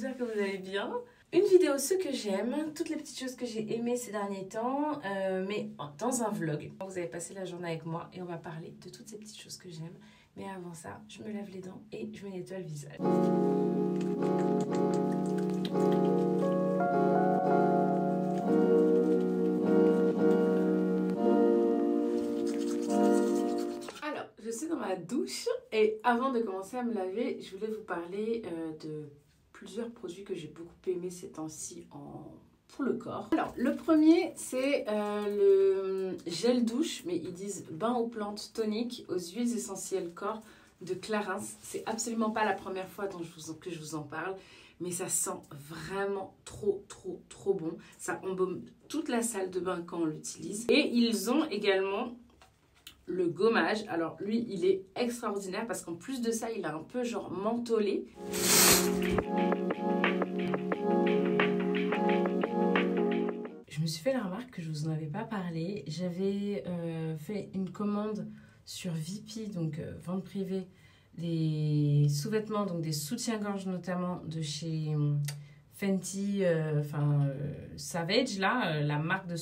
j'espère que vous allez bien. Une vidéo ce que j'aime, toutes les petites choses que j'ai aimées ces derniers temps, mais dans un vlog. Vous avez passé la journée avec moi et on va parler de toutes ces petites choses que j'aime. Mais avant ça, je me lave les dents et je me nettoie le visage. Je suis dans ma douche et avant de commencer à me laver, je voulais vous parler de plusieurs produits que j'ai beaucoup aimés ces temps-ci pour le corps. Alors, le premier, c'est le gel douche, mais ils disent bain aux plantes toniques aux huiles essentielles corps de Clarins. C'est absolument pas la première fois que je vous en parle, mais ça sent vraiment trop bon. Ça embaume toute la salle de bain quand on l'utilise. Et ils ont également le gommage. Alors lui, il est extraordinaire parce qu'en plus de ça, il a un peu genre mentholé. Je me suis fait la remarque que je vous en avais pas parlé. J'avais fait une commande sur Vipi, donc vente privée, des sous-vêtements, donc des soutiens-gorge notamment de chez Fenty, Savage, là, la marque de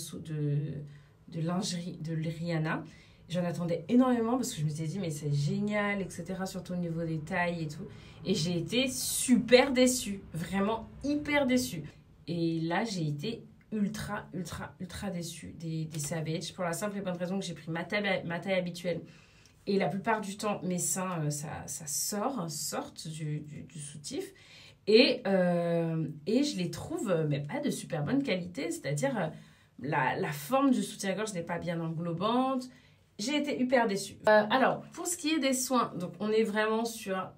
lingerie de Rihanna. J'en attendais énormément parce que je me suis dit mais c'est génial, etc. Surtout au niveau des tailles et tout. Et j'ai été super déçue, vraiment hyper déçue. Et là j'ai été ultra déçue des Savage pour la simple et bonne raison que j'ai pris ma taille habituelle. Et la plupart du temps mes seins ça sortent du soutif. Et je les trouve mais pas de super bonne qualité, c'est-à-dire la forme du soutien-gorge n'est pas bien englobante. J'ai été hyper déçue. Alors, pour ce qui est des soins, donc on est vraiment sur,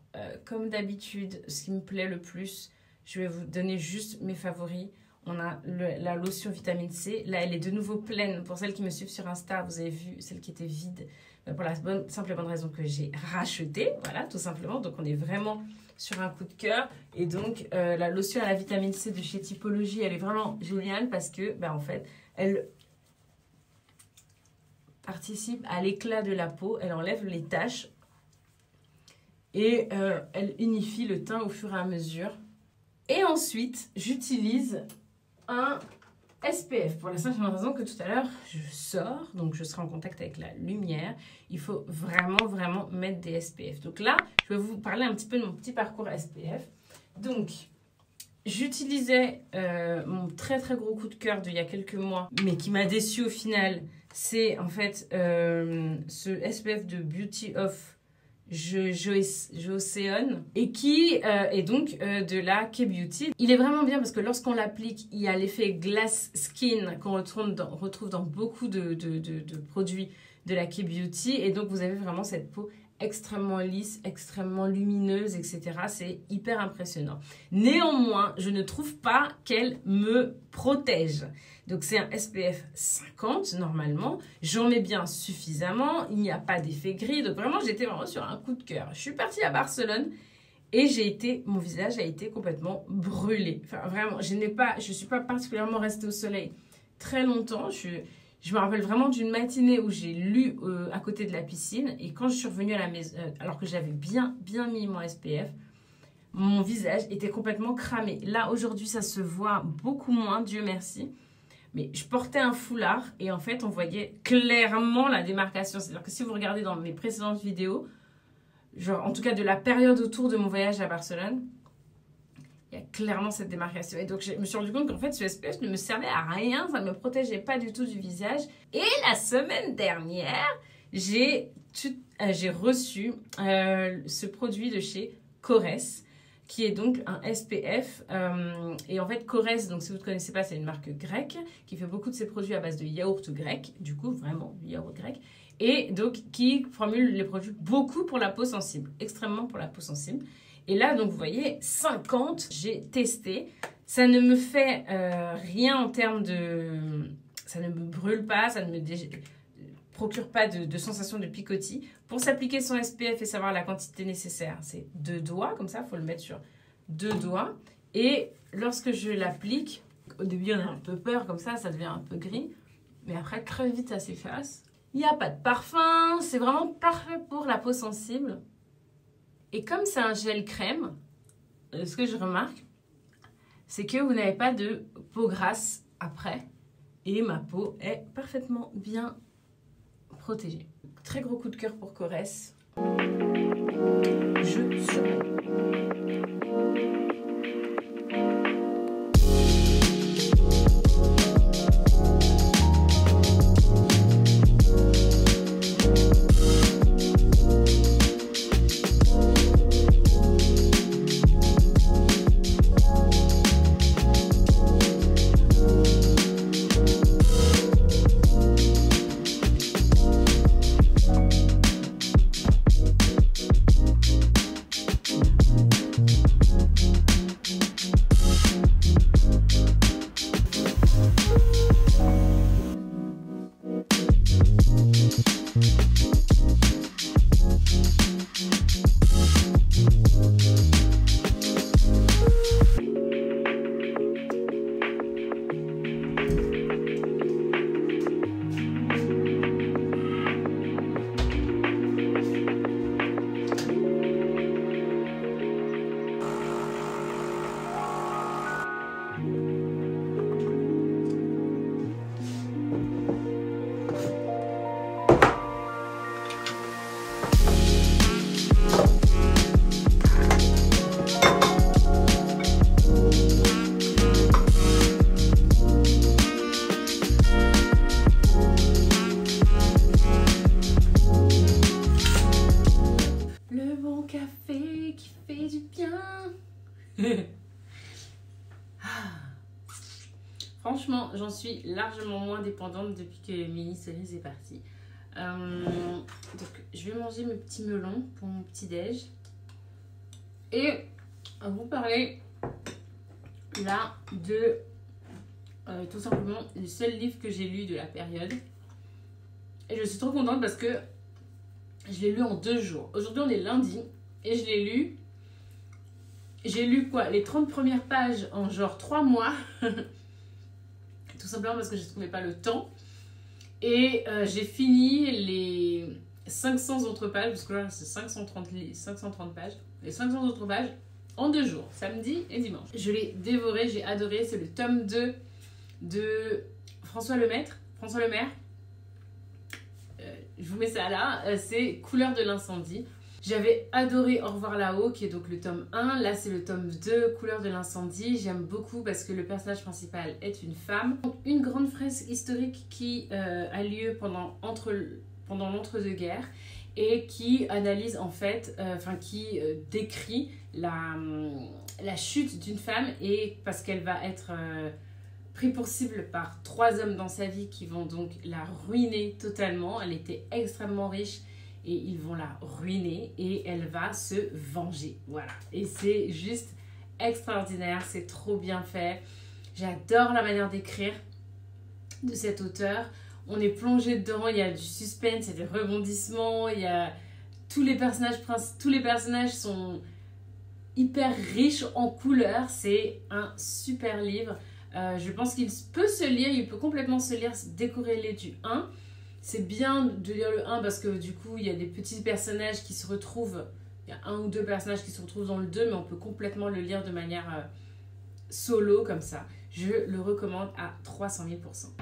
comme d'habitude, ce qui me plaît le plus. Je vais vous donner juste mes favoris. On a la lotion vitamine C. Là, elle est de nouveau pleine. Pour celles qui me suivent sur Insta, vous avez vu celle qui était vide. Pour la simple et bonne raison que j'ai racheté. Voilà, tout simplement. Donc, on est vraiment sur un coup de cœur. Et donc, la lotion à la vitamine C de chez Typologie, elle est vraiment géniale parce que, en fait, elle participe à l'éclat de la peau, elle enlève les taches et elle unifie le teint au fur et à mesure. Et ensuite, j'utilise un SPF pour la simple raison que tout à l'heure, je sors, donc je serai en contact avec la lumière. Il faut vraiment mettre des SPF. Donc là, je vais vous parler un petit peu de mon petit parcours SPF. Donc, j'utilisais mon très gros coup de cœur d'il y a quelques mois, mais qui m'a déçu au final. C'est en fait ce SPF de Beauty of Joseon et qui est donc de la K-Beauty. Il est vraiment bien parce que lorsqu'on l'applique, il y a l'effet glass skin qu'on retrouve dans beaucoup de produits de la K-Beauty. Et donc vous avez vraiment cette peau extrêmement lisse, extrêmement lumineuse, etc. C'est hyper impressionnant. Néanmoins, je ne trouve pas qu'elle me protège. Donc, c'est un SPF 50, normalement. J'en mets bien suffisamment. Il n'y a pas d'effet gris. Donc, vraiment, j'étais vraiment sur un coup de cœur. Je suis partie à Barcelone et mon visage a été complètement brûlé. Enfin, vraiment, je suis pas particulièrement restée au soleil très longtemps. Je me rappelle vraiment d'une matinée où j'ai lu à côté de la piscine. Et quand je suis revenue à la maison, alors que j'avais bien mis mon SPF, mon visage était complètement cramé. Là, aujourd'hui, ça se voit beaucoup moins, Dieu merci. Mais je portais un foulard et en fait, on voyait clairement la démarcation. C'est-à-dire que si vous regardez dans mes précédentes vidéos, genre en tout cas de la période autour de mon voyage à Barcelone, il y a clairement cette démarcation. Et donc, je me suis rendu compte qu'en fait, ce SPF ne me servait à rien. Ça ne me protégeait pas du tout du visage. Et la semaine dernière, j'ai reçu ce produit de chez Korres, qui est donc un SPF. Et en fait, Korres, donc si vous ne connaissez pas, c'est une marque grecque qui fait beaucoup de ses produits à base de yaourt grec. Du coup, vraiment, du yaourt grec. Et donc, qui formule les produits beaucoup pour la peau sensible. Extrêmement pour la peau sensible. Et là, donc, vous voyez, 50, j'ai testé. Ça ne me fait rien en termes de... Ça ne me brûle pas, ça ne me procure pas de sensation de picotis. Pour s'appliquer son SPF et savoir la quantité nécessaire, c'est 2 doigts, comme ça, il faut le mettre sur 2 doigts. Et lorsque je l'applique, au début, on a un peu peur, comme ça devient un peu gris. Mais après, très vite, ça s'efface. Il n'y a pas de parfum, c'est vraiment parfait pour la peau sensible. Et comme c'est un gel crème, ce que je remarque, c'est que vous n'avez pas de peau grasse après. Et ma peau est parfaitement bien protégée. Très gros coup de cœur pour Korres. Je suis... Franchement, j'en suis largement moins dépendante depuis que Mini Cerise est partie. Donc, je vais manger mes petits melons pour mon petit-déj. Et à vous parler là de tout simplement le seul livre que j'ai lu de la période. Et je suis trop contente parce que je l'ai lu en 2 jours. Aujourd'hui, on est lundi et je l'ai lu. J'ai lu quoi? Les 30 premières pages en genre 3 mois. Tout simplement parce que je ne trouvais pas le temps. Et j'ai fini les 500 autres pages, parce que là c'est 530 pages. Les 500 autres pages en 2 jours, samedi et dimanche. Je l'ai dévoré, j'ai adoré. C'est le tome 2 de François Lemaire. Je vous mets ça là. C'est Couleur de l'incendie. J'avais adoré Au revoir là-haut, qui est donc le tome 1. Là, c'est le tome 2, Couleur de l'incendie. J'aime beaucoup parce que le personnage principal est une femme. Une grande fresque historique qui a lieu pendant l'entre-deux-guerres et qui analyse en fait, qui décrit la chute d'une femme, et parce qu'elle va être prise pour cible par 3 hommes dans sa vie qui vont donc la ruiner totalement. Elle était extrêmement riche. Et ils vont la ruiner et elle va se venger. Voilà. Et c'est juste extraordinaire. C'est trop bien fait. J'adore la manière d'écrire de cet auteur. On est plongé dedans. Il y a du suspense, il y a des rebondissements. Il y a tous les personnages sont hyper riches en couleurs. C'est un super livre. Je pense qu'il peut se lire. Il peut complètement se lire décorrélé du 1. C'est bien de lire le 1 parce que du coup, il y a des petits personnages qui se retrouvent. Il y a 1 ou 2 personnages qui se retrouvent dans le 2, mais on peut complètement le lire de manière solo, comme ça. Je le recommande à 300 000 %.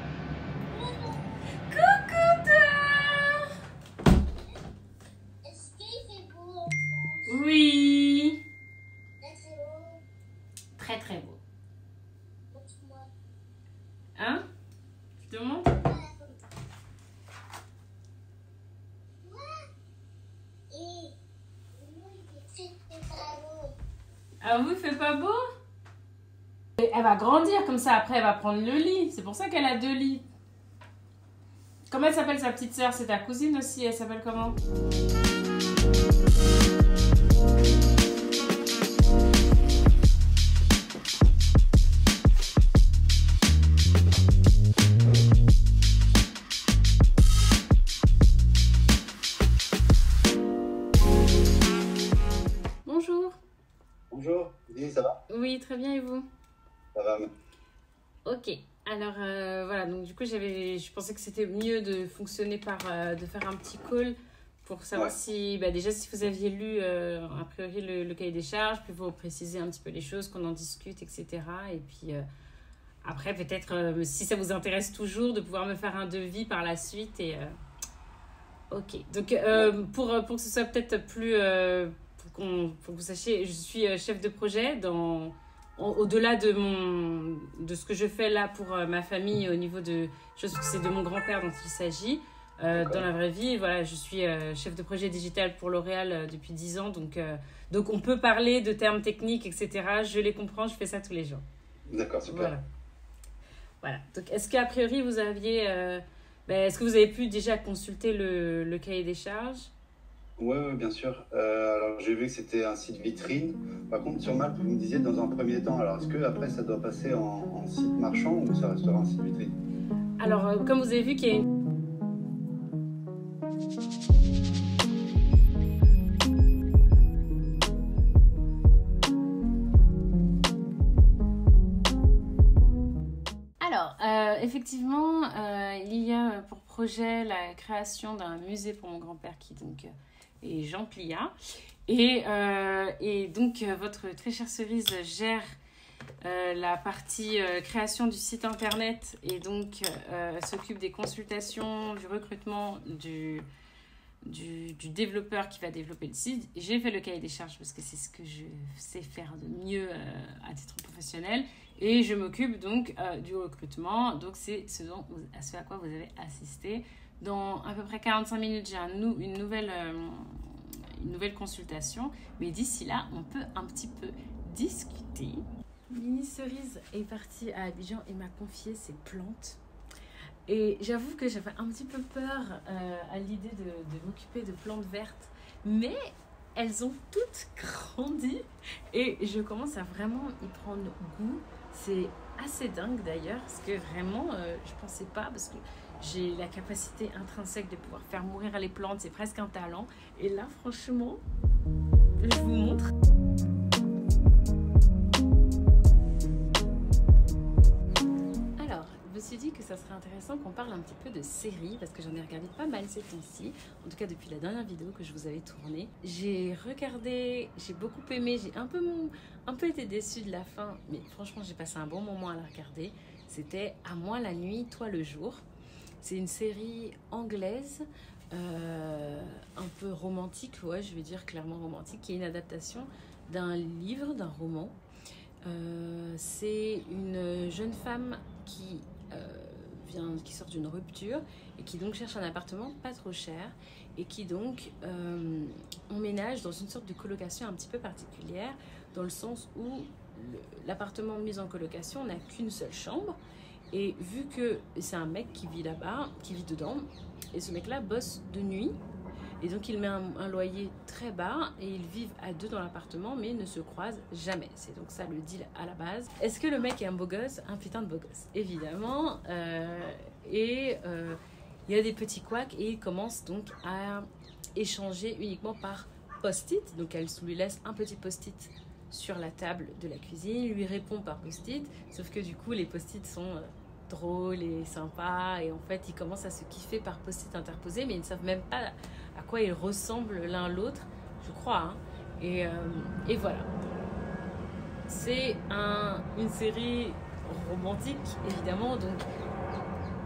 Coucou toi! Est-ce qu'il fait beau? Oui! Très beau. Très très beau. Montre-moi. Hein? Je te montre? Ah vous, il fait pas beau? Elle va grandir comme ça, après elle va prendre le lit. C'est pour ça qu'elle a 2 lits. Comment elle s'appelle sa petite sœur? C'est ta cousine aussi, elle s'appelle comment? Bonjour. Bonjour, ça va? Oui, très bien, et vous? Ça va. Ok, alors voilà, donc du coup je pensais que c'était mieux de fonctionner de faire un petit call pour savoir Ouais. si, déjà, si vous aviez lu a priori le cahier des charges, puis vous préciser un petit peu les choses, qu'on en discute, etc. Et puis après, peut-être, si ça vous intéresse toujours, de pouvoir me faire un devis par la suite. Et, ok. Donc, pour que ce soit peut-être plus... pour que vous sachiez, je suis chef de projet au-delà de ce que je fais là pour ma famille au niveau de choses, c'est de mon grand-père dont il s'agit. Dans la vraie vie, voilà, je suis chef de projet digital pour L'Oréal depuis 10 ans. Donc, on peut parler de termes techniques, etc. Je les comprends, je fais ça tous les jours. D'accord, super. Voilà. Donc, est-ce qu'à priori, vous aviez... est-ce que vous avez pu déjà consulter le cahier des charges? Ouais, bien sûr. Alors, j'ai vu que c'était un site vitrine. Par contre, sur Malte, vous me disiez dans un premier temps, alors est-ce que après ça doit passer en site marchand ou ça restera un site vitrine? Alors, comme vous avez vu qu'il y a une... Alors, effectivement, il y a pour projet la création d'un musée pour mon grand-père qui donc est Jean Pliat. Et donc, votre très chère Cerise gère la partie création du site internet et donc s'occupe des consultations, du recrutement, du développeur qui va développer le site. J'ai fait le cahier des charges parce que c'est ce que je sais faire de mieux à titre professionnel. Et je m'occupe donc du recrutement. Donc, c'est ce à quoi vous avez assisté. Dans à peu près 45 minutes, j'ai une nouvelle consultation. Mais d'ici là, on peut un petit peu discuter. Mini Cerise est partie à Abidjan et m'a confié ses plantes. Et j'avoue que j'avais un petit peu peur à l'idée de m'occuper de plantes vertes. Mais elles ont toutes grandi et je commence à vraiment y prendre goût. C'est assez dingue d'ailleurs, parce que vraiment, je pensais pas, parce que j'ai la capacité intrinsèque de pouvoir faire mourir les plantes, c'est presque un talent. Et là, franchement, je vous montre. Je me suis dit que ça serait intéressant qu'on parle un petit peu de séries, parce que j'en ai regardé pas mal ces temps-ci, en tout cas depuis la dernière vidéo que je vous avais tournée. J'ai regardé, j'ai beaucoup aimé, j'ai un peu été déçue de la fin, mais franchement j'ai passé un bon moment à la regarder. C'était À moi la nuit, toi le jour. C'est une série anglaise, un peu romantique, ouais, je vais dire clairement romantique, qui est une adaptation d'un livre, d'un roman. C'est une jeune femme qui sort d'une rupture et qui donc cherche un appartement pas trop cher et qui donc emménage dans une sorte de colocation un petit peu particulière, dans le sens où l'appartement mis en colocation n'a qu'une seule chambre, et vu que c'est un mec qui vit là-bas, qui vit dedans, et ce mec-là bosse de nuit. Et donc, il met un loyer très bas et ils vivent à deux dans l'appartement, mais ne se croisent jamais. C'est donc ça le deal à la base. Est-ce que le mec est un beau gosse? Un putain de beau gosse, évidemment. Il y a des petits couacs et il commence donc à échanger uniquement par post-it. Donc, elle lui laisse un petit post-it sur la table de la cuisine, lui répond par post-it. Sauf que du coup, les post-it sont drôles et sympas. Et en fait, ils commencent à se kiffer par post-it interposé, mais ils ne savent même pas à quoi ils ressemblent l'un l'autre, je crois. Hein. Et voilà. C'est une série romantique, évidemment. Donc,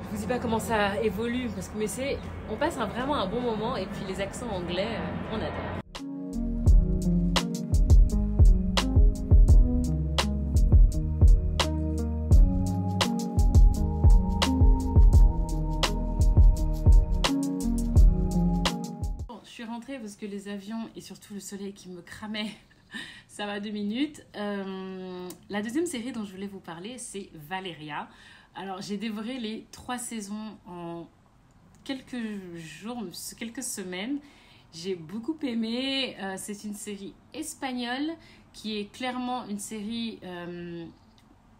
je vous dis pas comment ça évolue, mais on passe vraiment un bon moment. Et puis les accents anglais, on adore. Parce que les avions et surtout le soleil qui me cramait, ça va 2 minutes. La deuxième série dont je voulais vous parler, c'est Valeria. Alors, j'ai dévoré les 3 saisons en quelques jours, quelques semaines. J'ai beaucoup aimé. C'est une série espagnole qui est clairement une série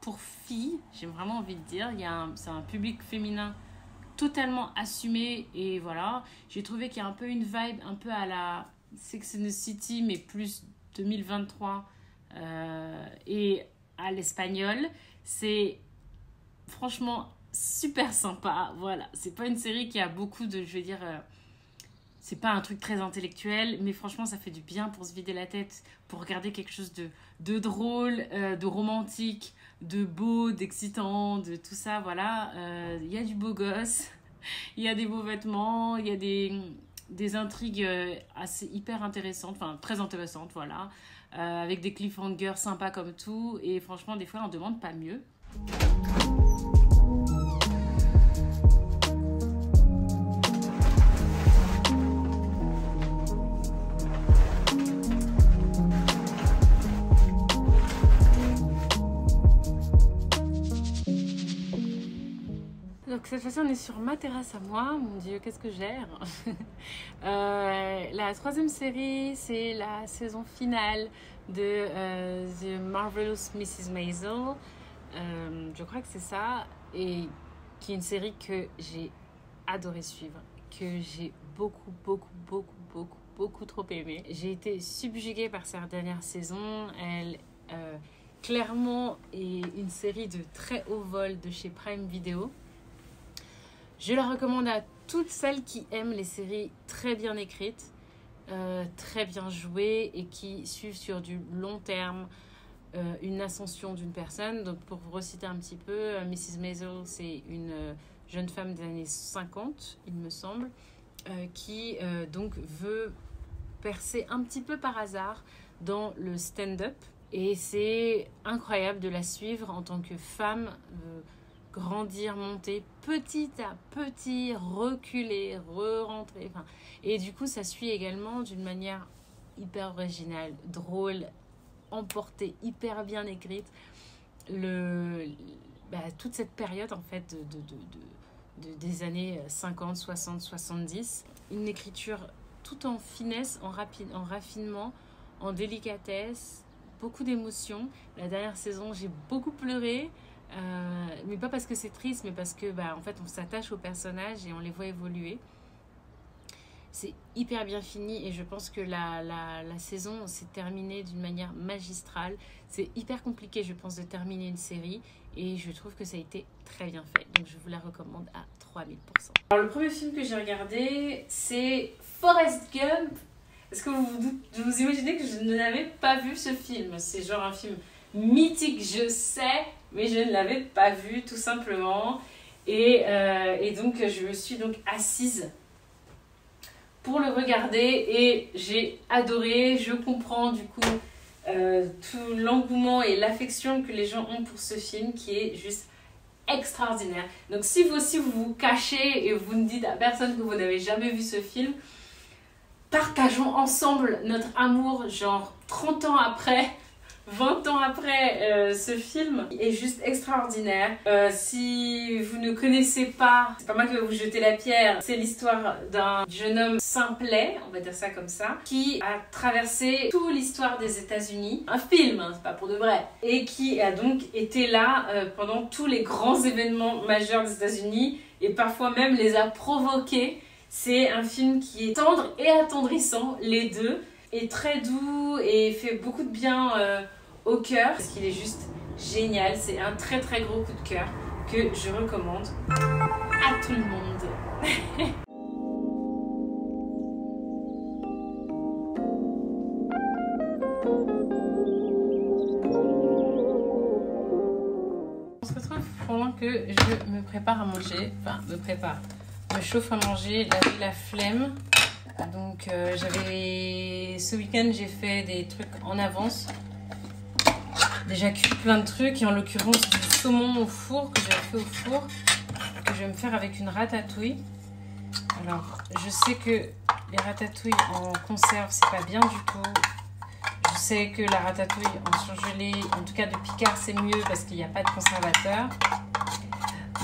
pour filles, j'ai vraiment envie de dire. C'est un public féminin totalement assumé, et voilà, j'ai trouvé qu'il y a un peu une vibe un peu à la Sex and the City, mais plus 2023 et à l'espagnol. C'est franchement super sympa. Voilà, c'est pas une série qui a beaucoup de, je veux dire, C'est pas un truc très intellectuel, mais franchement, ça fait du bien pour se vider la tête, pour regarder quelque chose de drôle, de romantique, de beau, d'excitant, de tout ça, voilà. Il y a du beau gosse, il y a des beaux vêtements, il y a des intrigues assez hyper intéressantes, enfin très intéressantes, voilà. Avec des cliffhangers sympas comme tout, et franchement, des fois, on ne demande pas mieux. Donc cette fois-ci on est sur ma terrasse à moi, mon Dieu qu'est-ce que j'aime. La troisième série c'est la saison finale de The Marvelous Mrs. Maisel, je crois que c'est ça, et qui est une série que j'ai adoré suivre, que j'ai beaucoup trop aimé. J'ai été subjuguée par cette dernière saison, elle clairement est une série de très haut vol de chez Prime Video. Je la recommande à toutes celles qui aiment les séries très bien écrites, très bien jouées et qui suivent sur du long terme une ascension d'une personne. Donc pour vous reciter un petit peu, Mrs. Maisel, c'est une jeune femme des années 50, il me semble, qui donc veut percer un petit peu par hasard dans le stand-up. Et c'est incroyable de la suivre en tant que femme, grandir, monter petit à petit, reculer, re-rentrer. Enfin, et du coup, ça suit également d'une manière hyper originale, drôle, emportée, hyper bien écrite. Toute cette période en fait des années 50, 60, 70. Une écriture tout en finesse, en raffinement, en délicatesse, beaucoup d'émotions. La dernière saison, j'ai beaucoup pleuré. Mais pas parce que c'est triste, mais parce que en fait on s'attache aux personnages et on les voit évoluer. C'est hyper bien fini et je pense que la saison s'est terminée d'une manière magistrale. C'est hyper compliqué, je pense, de terminer une série et je trouve que ça a été très bien fait. Donc je vous la recommande à 3000%. Alors le premier film que j'ai regardé, c'est Forrest Gump. Est-ce que vous imaginez que je n'avais pas vu ce film? C'est genre un film mythique, je sais, mais je ne l'avais pas vu tout simplement. Et donc je me suis donc assise pour le regarder et j'ai adoré. Je comprends du coup tout l'engouement et l'affection que les gens ont pour ce film qui est juste extraordinaire. Donc si vous aussi vous vous cachez et vous ne dites à personne que vous n'avez jamais vu ce film, partageons ensemble notre amour, genre 30 ans après, 20 ans après, ce film est juste extraordinaire. Si vous ne connaissez pas, c'est pas moi qui vais vous jeter la pierre, c'est l'histoire d'un jeune homme simplet, on va dire ça comme ça, qui a traversé toute l'histoire des États-Unis, un film, hein, c'est pas pour de vrai, et qui a donc été là pendant tous les grands événements majeurs des États-Unis et parfois même les a provoqués. C'est un film qui est tendre et attendrissant, les deux, est très doux et fait beaucoup de bien au cœur, parce qu'il est juste génial. C'est un très très gros coup de cœur que je recommande à tout le monde. On se retrouve pendant que je me prépare à manger, me chauffe à manger, la flemme. Donc ce week-end j'ai fait des trucs en avance, déjà cuit plein de trucs, et en l'occurrence du saumon au four que j'avais fait au four, que je vais me faire avec une ratatouille. Alors je sais que les ratatouilles en conserve c'est pas bien du tout. Je sais que la ratatouille en surgelé, en tout cas de Picard, c'est mieux parce qu'il n'y a pas de conservateur.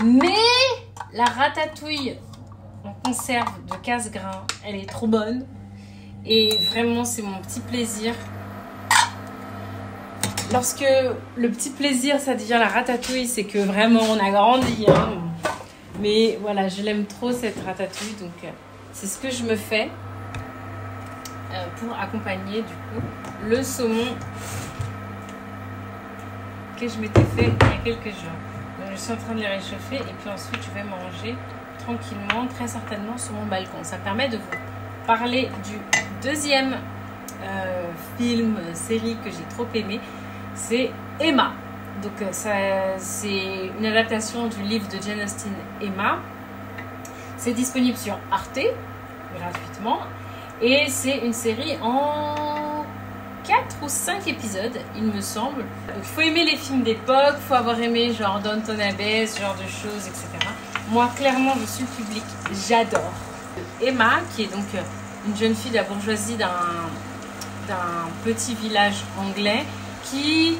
Mais la ratatouille en conserve de casse-grain, elle est trop bonne. Et vraiment, c'est mon petit plaisir. Lorsque le petit plaisir, ça devient la ratatouille, c'est que vraiment, on a grandi. Hein. Mais voilà, je l'aime trop cette ratatouille. Donc, c'est ce que je me fais pour accompagner, du coup, le saumon que je m'étais fait il y a quelques jours. Donc, je suis en train de les réchauffer et puis ensuite, je vais manger tranquillement, très certainement sur mon balcon. Ça me permet de vous parler du deuxième film, série que j'ai trop aimé. C'est Emma. Donc c'est une adaptation du livre de Jane Austen, Emma. C'est disponible sur Arte, gratuitement. Et c'est une série en 4 ou 5 épisodes, il me semble. Donc il faut aimer les films d'époque, il faut avoir aimé genre Downton Abbey, ce genre de choses, etc. Moi, clairement, je suis le public, j'adore. Emma, qui est donc une jeune fille de la bourgeoisie d'un petit village anglais, qui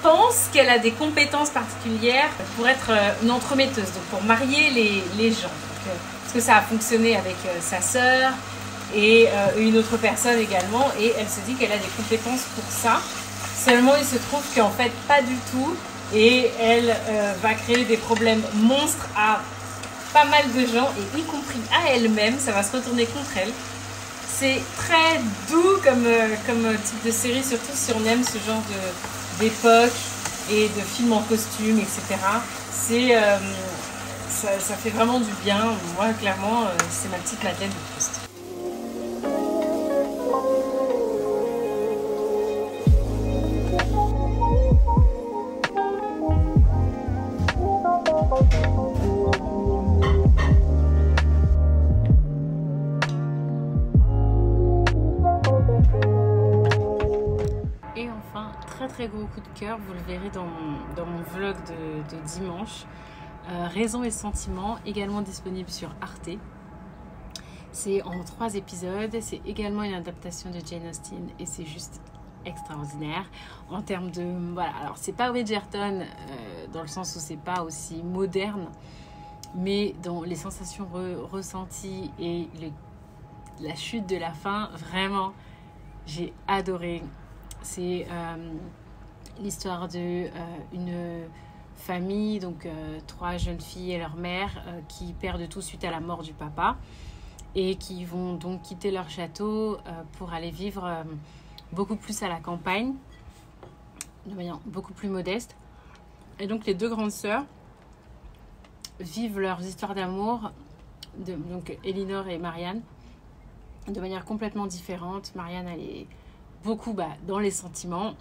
pense qu'elle a des compétences particulières pour être une entremetteuse, donc pour marier les gens. Donc, parce que ça a fonctionné avec sa sœur et une autre personne également, et elle se dit qu'elle a des compétences pour ça. Seulement, il se trouve qu'en fait, pas du tout, et elle va créer des problèmes monstres à pas mal de gens, et y compris à elle-même. Ça va se retourner contre elle. C'est très doux comme type de série, surtout si on aime ce genre d'époque et de films en costume, etc. Ça fait vraiment du bien. Moi, clairement, c'est ma petite Madeleine de Proust. Très gros coup de cœur, vous le verrez dans mon vlog de dimanche. Raison et Sentiment, également disponible sur Arte. C'est en 3 épisodes, c'est également une adaptation de Jane Austen et c'est juste extraordinaire en termes de... Voilà, alors c'est pas Bridgerton dans le sens où c'est pas aussi moderne, mais dans les sensations ressenties et la chute de la fin, vraiment, j'ai adoré. C'est l'histoire de une famille, donc 3 jeunes filles et leur mère qui perdent tout suite à la mort du papa et qui vont donc quitter leur château pour aller vivre beaucoup plus à la campagne, de manière beaucoup plus modeste. Et donc les 2 grandes sœurs vivent leurs histoires d'amour, donc Elinor et Marianne, de manière complètement différente. Marianne, elle est beaucoup dans les sentiments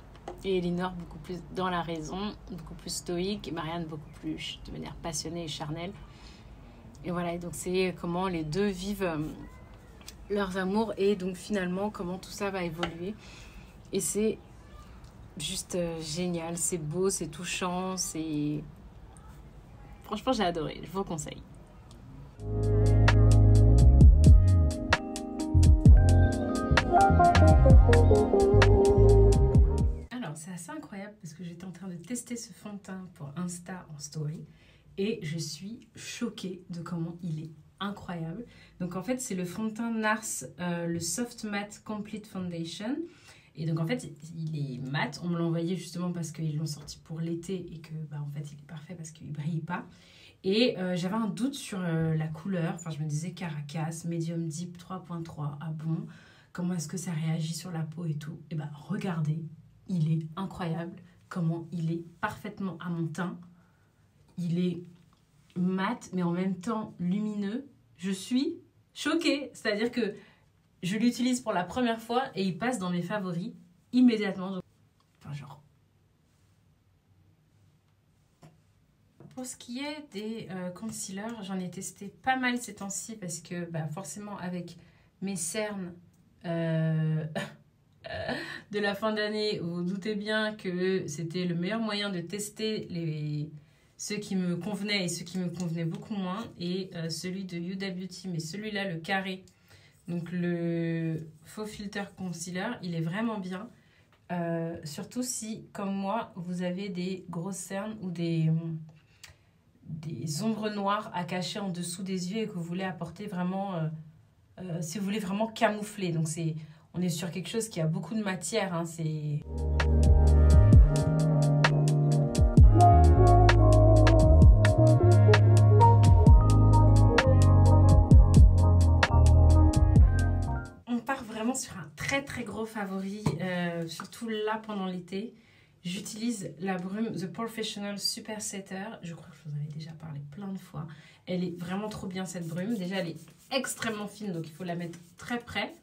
et Elinor beaucoup plus dans la raison, beaucoup plus stoïque, et Marianne beaucoup plus de manière passionnée et charnelle. Et voilà, et donc c'est comment les 2 vivent leurs amours et donc finalement comment tout ça va évoluer. Et c'est juste génial, c'est beau, c'est touchant, c'est... Franchement, j'ai adoré, je vous conseille. Alors, c'est assez incroyable parce que j'étais en train de tester ce fond de teint pour Insta en story et je suis choquée de comment il est incroyable. Donc en fait, c'est le fond de teint NARS, le Soft Matte Complete Foundation. Et donc en fait, il est mat. On me l'a envoyé justement parce qu'ils l'ont sorti pour l'été et que en fait, il est parfait parce qu'il ne brille pas. Et j'avais un doute sur la couleur. Enfin, je me disais Caracas, Medium Deep 3.3. Ah bon, comment est-ce que ça réagit sur la peau et tout. Et regardez, il est incroyable. Comment il est parfaitement à mon teint. Il est mat, mais en même temps lumineux. Je suis choquée. C'est-à-dire que je l'utilise pour la première fois et il passe dans mes favoris immédiatement. Enfin, genre. Pour ce qui est des concealers, j'en ai testé pas mal ces temps-ci parce que forcément avec mes cernes de la fin d'année, vous vous doutez bien que c'était le meilleur moyen de tester ceux qui me convenaient et ceux qui me convenaient beaucoup moins. Et celui de Huda Beauty, mais celui-là, le carré, donc le faux filter concealer, il est vraiment bien. Surtout si, comme moi, vous avez des grosses cernes ou des ombres noires à cacher en dessous des yeux et que vous voulez apporter vraiment, si vous voulez vraiment camoufler. Donc on est sur quelque chose qui a beaucoup de matière, hein, c'est... On part vraiment sur un très très gros favori, surtout là pendant l'été. j'utilise la brume The Professional Super Setter. Je crois que je vous en avais déjà parlé plein de fois. Elle est vraiment trop bien cette brume. Déjà, elle est extrêmement fine, donc il faut la mettre très près.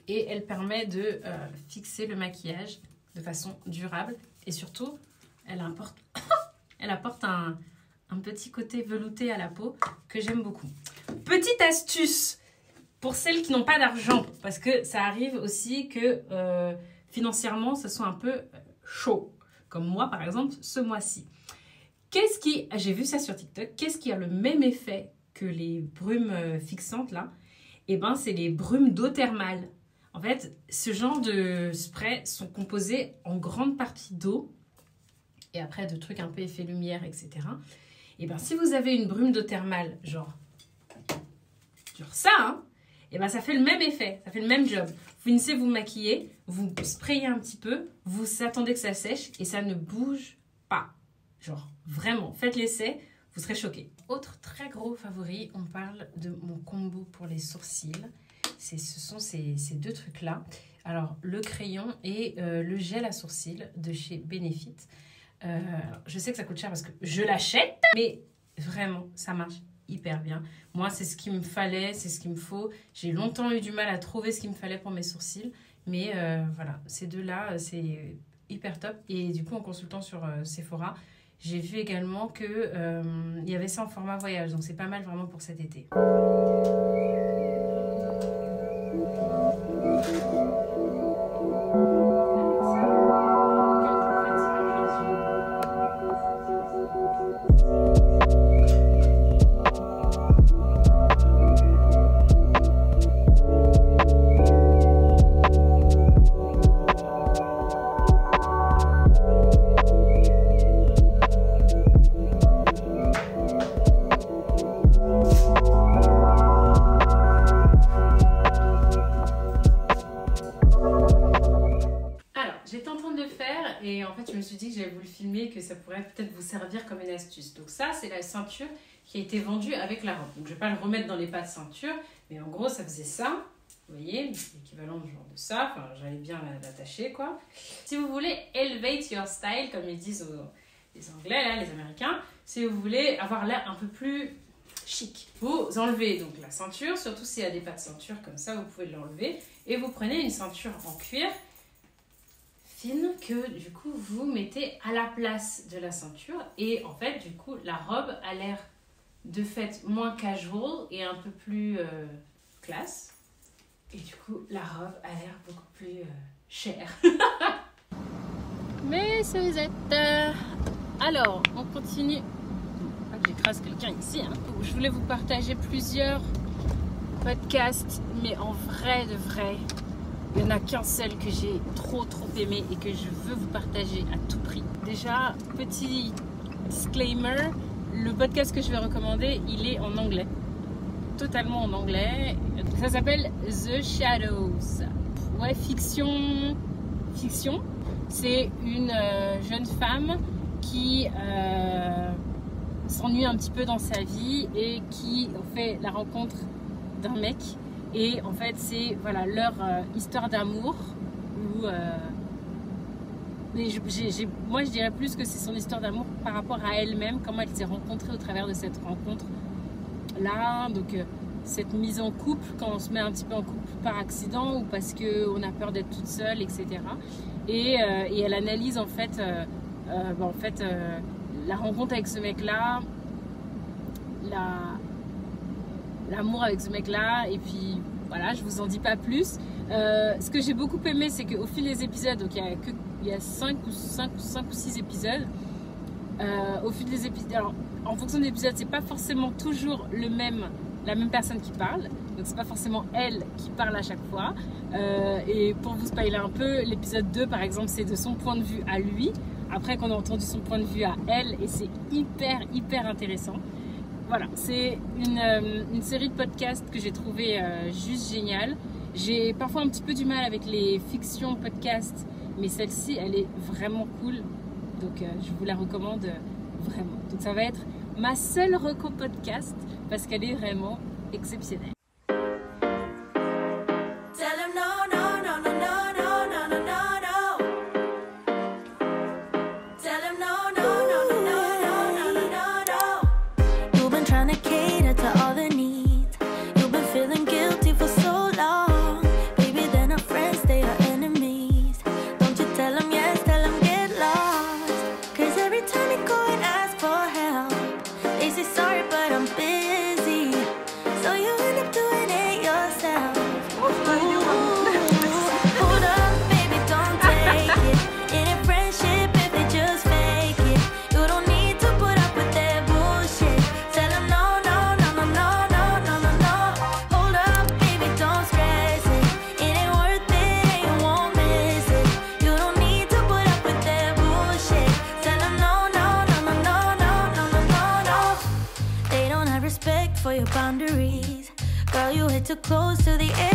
Et elle permet de fixer le maquillage de façon durable. Et surtout, elle apporte un petit côté velouté à la peau que j'aime beaucoup. Petite astuce pour celles qui n'ont pas d'argent, parce que ça arrive aussi que financièrement, ça soit un peu chaud. Comme moi, par exemple, ce mois-ci. J'ai vu ça sur TikTok, qu'est-ce qui a le même effet que les brumes fixantes là? Eh ben, c'est les brumes d'eau thermale. En fait, ce genre de sprays sont composés en grande partie d'eau et après de trucs un peu effet lumière, etc. Et ben, si vous avez une brume d'eau thermale, genre ça, hein, et ben, ça fait le même effet, ça fait le même job. Vous finissez vous maquiller, vous sprayez un petit peu, vous attendez que ça sèche et ça ne bouge pas. Genre, vraiment, faites l'essai, vous serez choqués. Autre très gros favori, on parle de mon combo pour les sourcils. Ce sont ces deux trucs-là. Alors, le crayon et le gel à sourcils de chez Benefit. Je sais que ça coûte cher parce que je l'achète, mais vraiment, ça marche hyper bien. Moi, c'est ce qu'il me fallait, c'est ce qu'il me faut. J'ai longtemps eu du mal à trouver ce qu'il me fallait pour mes sourcils. Mais voilà, ces deux-là, c'est hyper top. Et du coup, en consultant sur Sephora, j'ai vu également qu'il y avait ça en format voyage. Donc, c'est pas mal vraiment pour cet été. Et en fait, je me suis dit que j'avais voulu filmer, que ça pourrait peut-être vous servir comme une astuce. Donc ça, c'est la ceinture qui a été vendue avec la robe. Donc je ne vais pas le remettre dans les pas de ceinture, mais en gros, ça faisait ça. Vous voyez, l'équivalent du genre de ça. Enfin, j'allais bien l'attacher, quoi. Si vous voulez elevate your style, comme ils disent les Anglais, là, les Américains, si vous voulez avoir l'air un peu plus chic, vous enlevez donc la ceinture, surtout s'il y a des pas de ceinture comme ça, vous pouvez l'enlever. Et vous prenez une ceinture en cuir que du coup vous mettez à la place de la ceinture et en fait du coup la robe a l'air de fait moins casual et un peu plus classe et du coup la robe a l'air beaucoup plus chère. Mais c'est alors on continue. Pas que j'écrase quelqu'un ici, hein. Je voulais vous partager plusieurs podcasts, mais en vrai de vrai, il n'y en a qu'un seul que j'ai trop aimé et que je veux vous partager à tout prix. Déjà, petit disclaimer, le podcast que je vais recommander, il est en anglais. Totalement en anglais. Ça s'appelle The Shadows. Ouais, fiction. C'est une jeune femme qui s'ennuie un petit peu dans sa vie et qui fait la rencontre d'un mec. Et en fait, c'est voilà, leur histoire d'amour. Moi, je dirais plus que c'est son histoire d'amour par rapport à elle-même, comment elle s'est rencontrée au travers de cette rencontre-là. Donc, cette mise en couple, quand on se met un petit peu en couple par accident ou parce qu'on a peur d'être toute seule, etc. Et elle analyse en fait, la rencontre avec ce mec-là, l'amour avec ce mec-là, et puis voilà, je vous en dis pas plus. Ce que j'ai beaucoup aimé, c'est qu'au fil des épisodes, donc il y a 5 ou 6 épisodes, au fil des épisodes, alors en fonction des épisodes, c'est pas forcément toujours la même personne qui parle, donc c'est pas forcément elle qui parle à chaque fois. Et pour vous spoiler un peu, l'épisode 2 par exemple, c'est de son point de vue à lui, après qu'on a entendu son point de vue à elle, et c'est hyper intéressant. Voilà, c'est une série de podcasts que j'ai trouvé juste géniale. J'ai parfois un petit peu du mal avec les fictions podcasts, mais celle-ci, elle est vraiment cool. Donc, je vous la recommande vraiment. Donc, ça va être ma seule reco podcast parce qu'elle est vraiment exceptionnelle. too close to the